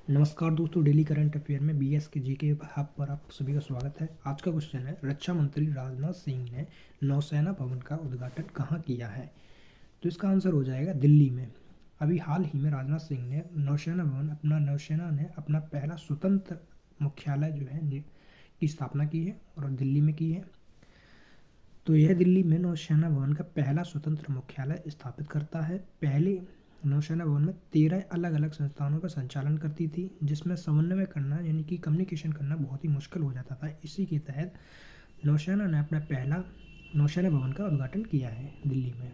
नमस्कार दोस्तों, daily current affair में बीएस के जीके हब पर आप सभी का स्वागत है। आज का क्वेश्चन है, रक्षा मंत्री राजनाथ सिंह ने नौसेना भवन का उद्घाटन कहाँ किया है? तो इसका आंसर हो जाएगा दिल्ली में। अभी हाल ही में राजनाथ सिंह ने नौसेना ने अपना पहला स्वतंत्र मुख्यालय जो है की स्थापना की है और दिल्ली में की है। तो यह दिल्ली में नौसेना भवन का पहला स्वतंत्र मुख्यालय स्थापित करता है। पहले नौसेना भवन में 13 अलग अलग संस्थानों का संचालन करती थी, जिसमें समन्वय करना यानी कि कम्युनिकेशन करना बहुत ही मुश्किल हो जाता था। इसी के तहत नौसेना ने अपना पहला नौसेना भवन का उद्घाटन किया है दिल्ली में।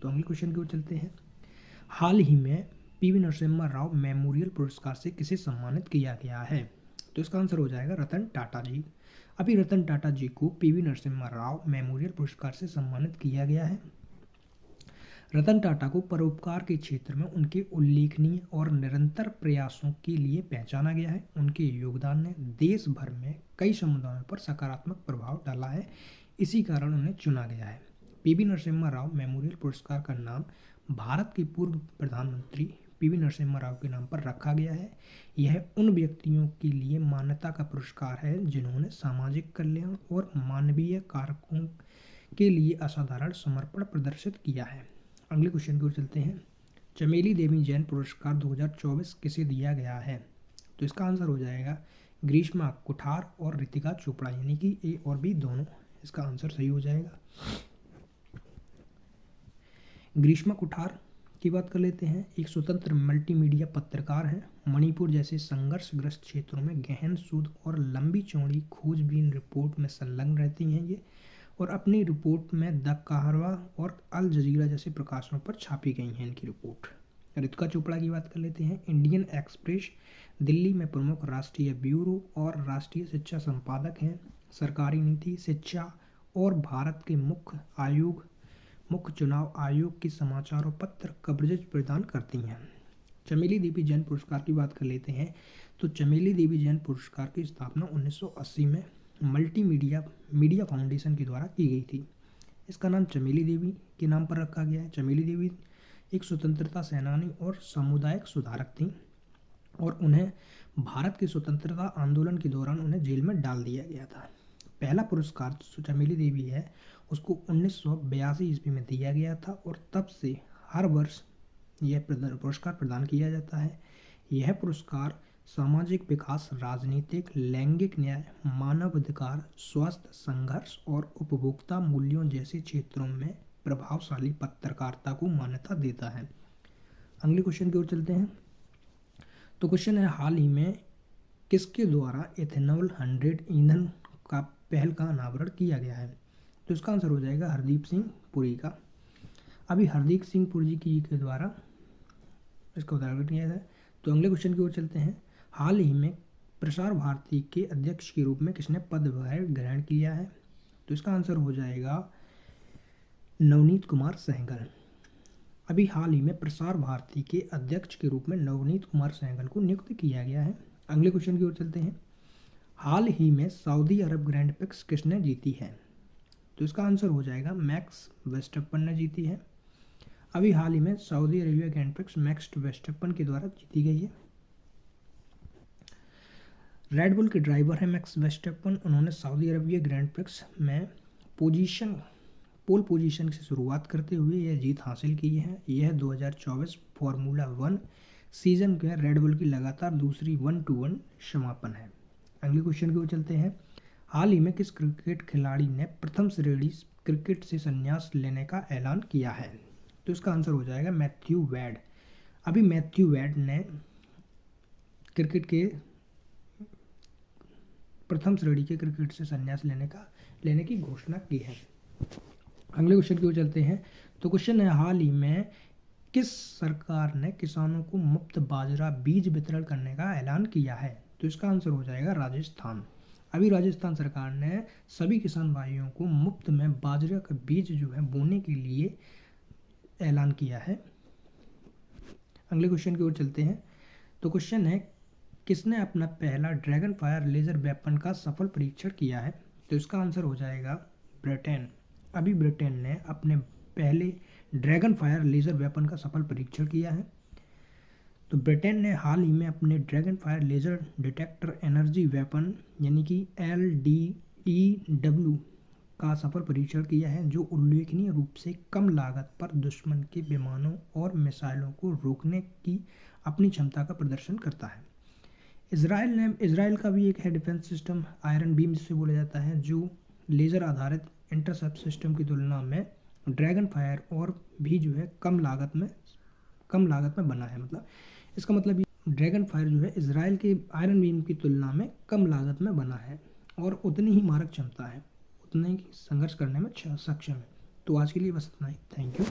तो अगले क्वेश्चन की ओर चलते हैं। हाल ही में पीवी नरसिम्हा राव मेमोरियल पुरस्कार से किसे सम्मानित किया गया है? तो इसका आंसर हो जाएगा रतन टाटा जी। अभी रतन टाटा जी को पीवी नरसिम्हा राव मेमोरियल पुरस्कार से सम्मानित किया गया है। रतन टाटा को परोपकार के क्षेत्र में उनके उल्लेखनीय और निरंतर प्रयासों के लिए पहचाना गया है। उनके योगदान ने देश भर में कई समुदायों पर सकारात्मक प्रभाव डाला है, इसी कारण उन्हें चुना गया है। पीवी नरसिम्हा राव मेमोरियल पुरस्कार का नाम भारत के पूर्व प्रधानमंत्री पीवी नरसिम्हा राव के नाम पर रखा गया है। यह उन व्यक्तियों के लिए मान्यता का पुरस्कार है जिन्होंने सामाजिक कल्याण और मानवीय कारकों के लिए असाधारण समर्पण प्रदर्शित किया है। अगले क्वेश्चन की ओर चलते हैं। चमेली देवी जैन पुरस्कार 2024 किसे दिया गया है? तो इसका आंसर हो जाएगा ग्रीष्मा कुठार और रितिका चोपड़ा, यानी कि ए और बी दोनों। इसका आंसर सही हो जाएगा। ग्रीष्मा कुठार की बात कर लेते हैं। एक स्वतंत्र मल्टीमीडिया पत्रकार हैं। मणिपुर जैसे संघर्षग्रस्त क्षेत्रों में गहन शोध और लंबी चौड़ी खोजबीन रिपोर्ट में संलग्न रहती हैं ये, और अपनी रिपोर्ट में द कहरवा और अल जजीरा जैसे प्रकाशनों पर छापी गई हैं इनकी रिपोर्ट। रितिका चोपड़ा की बात कर लेते हैं। इंडियन एक्सप्रेस दिल्ली में प्रमुख राष्ट्रीय ब्यूरो और राष्ट्रीय शिक्षा संपादक हैं। सरकारी नीति, शिक्षा और भारत के मुख्य चुनाव आयोग की समाचारों पत्र कवरेज प्रदान करती हैं। चमेली देवी जैन पुरस्कार की बात कर लेते हैं। तो चमेली देवी जैन पुरस्कार की स्थापना 1980 में मीडिया फाउंडेशन के द्वारा की गई थी। इसका नाम चमेली देवी के नाम पर रखा गया है। चमेली देवी एक स्वतंत्रता सेनानी और सामुदायिक सुधारक थी, और उन्हें भारत के स्वतंत्रता आंदोलन के दौरान उन्हें जेल में डाल दिया गया था। पहला पुरस्कार जो चमेली देवी है उसको 1982 ईस्वी में दिया गया था, और तब से हर वर्ष यह पुरस्कार प्रदान किया जाता है। यह पुरस्कार सामाजिक विकास, राजनीतिक, लैंगिक न्याय, मानवाधिकार, स्वास्थ्य, संघर्ष और उपभोक्ता मूल्यों जैसे क्षेत्रों में प्रभावशाली पत्रकारिता को मान्यता देता है। अगले क्वेश्चन की ओर चलते हैं। तो क्वेश्चन है, हाल ही में किसके द्वारा इथेनॉल 100 ईंधन का पहल का अनावरण किया गया है? तो इसका आंसर हो जाएगा हरदीप सिंह पुरी का। अभी हरदीप सिंह पुरी जी के द्वारा इसका उद्घाटन किया है। तो अगले क्वेश्चन की ओर चलते हैं। हाल ही में प्रसार भारती के अध्यक्ष के रूप में किसने पदभार ग्रहण किया है? तो इसका आंसर हो जाएगा नवनीत कुमार सहगल। अभी हाल ही में प्रसार भारती के अध्यक्ष के रूप में नवनीत कुमार सहगल को नियुक्त किया गया है। अगले क्वेश्चन की ओर चलते हैं। हाल ही में सऊदी अरब ग्रैंड प्रिक्स किसने जीती है? तो इसका आंसर हो जाएगा मैक्स वर्स्टैपेन ने जीती है। अभी हाल ही में Saudi Arabia grand prix max Verstappen के द्वारा जीती गई है। रेड बुल के ड्राइवर है मैक्स वर्स्टैपेन। उन्होंने सऊदी अरेबिया ग्रैंड प्रिक्स में पोल पोजीशन से शुरुआत करते हुए यह जीत हासिल की है। यह 2024 फार्मूला 1 सीजन के रेड बुल की लगातार दूसरी 1-1 समापन है। अगले क्वेश्चन की ओर चलते हैं। हाल ही में किस क्रिकेट खिलाड़ी ने प्रथम श्रेणी क्रिकेट से संन्यास लेने का ऐलान किया है? तो इसका आंसर हो जाएगा मैथ्यू वैड। अभी मैथ्यू वैड ने क्रिकेट के प्रथम श्रेणी के क्रिकेट से संन्यास लेने की घोषणा की है। अगले क्वेश्चन की ओर चलते हैं। तो क्वेश्चन है, हाल ही में किस सरकार ने किसानों को मुफ्त बाजरा बीज वितरण करने का ऐलान किया है? तो इसका आंसर हो जाएगा राजस्थान। अभी राजस्थान सरकार ने सभी किसान भाइयों को मुफ्त में बाजरा का बीज जो है बोने के लिए ऐलान किया है। अगले क्वेश्चन की ओर चलते हैं। तो क्वेश्चन है, किसने अपना पहला ड्रैगन फायर लेजर वेपन का सफल परीक्षण किया है? तो इसका आंसर हो जाएगा ब्रिटेन। अभी ब्रिटेन ने अपने पहले ड्रैगन फायर लेजर वेपन का सफल परीक्षण किया है। तो ब्रिटेन ने हाल ही में अपने dragon fire laser detector energy weapon यानी कि LDEW का सफल परीक्षण किया है, जो उल्लेखनीय रूप से कम लागत पर दुश्मन के विमानों और मिसाइलों को रोकने की अपनी क्षमता का प्रदर्शन करता है। इसराइल का भी एक है डिफेंस सिस्टम, आयरन बीम जिसे बोला जाता है, जो लेज़र आधारित इंटरसेप्ट सिस्टम की तुलना में ड्रैगन फायर और भी जो है कम लागत में बना है। मतलब इसका मतलब ड्रैगन फायर जो है इसराइल के आयरन बीम की तुलना में कम लागत में बना है और उतनी ही मारक क्षमता है, उतने ही संघर्ष करने में सक्षम है। तो आज के लिए बस इतना ही। Thank you.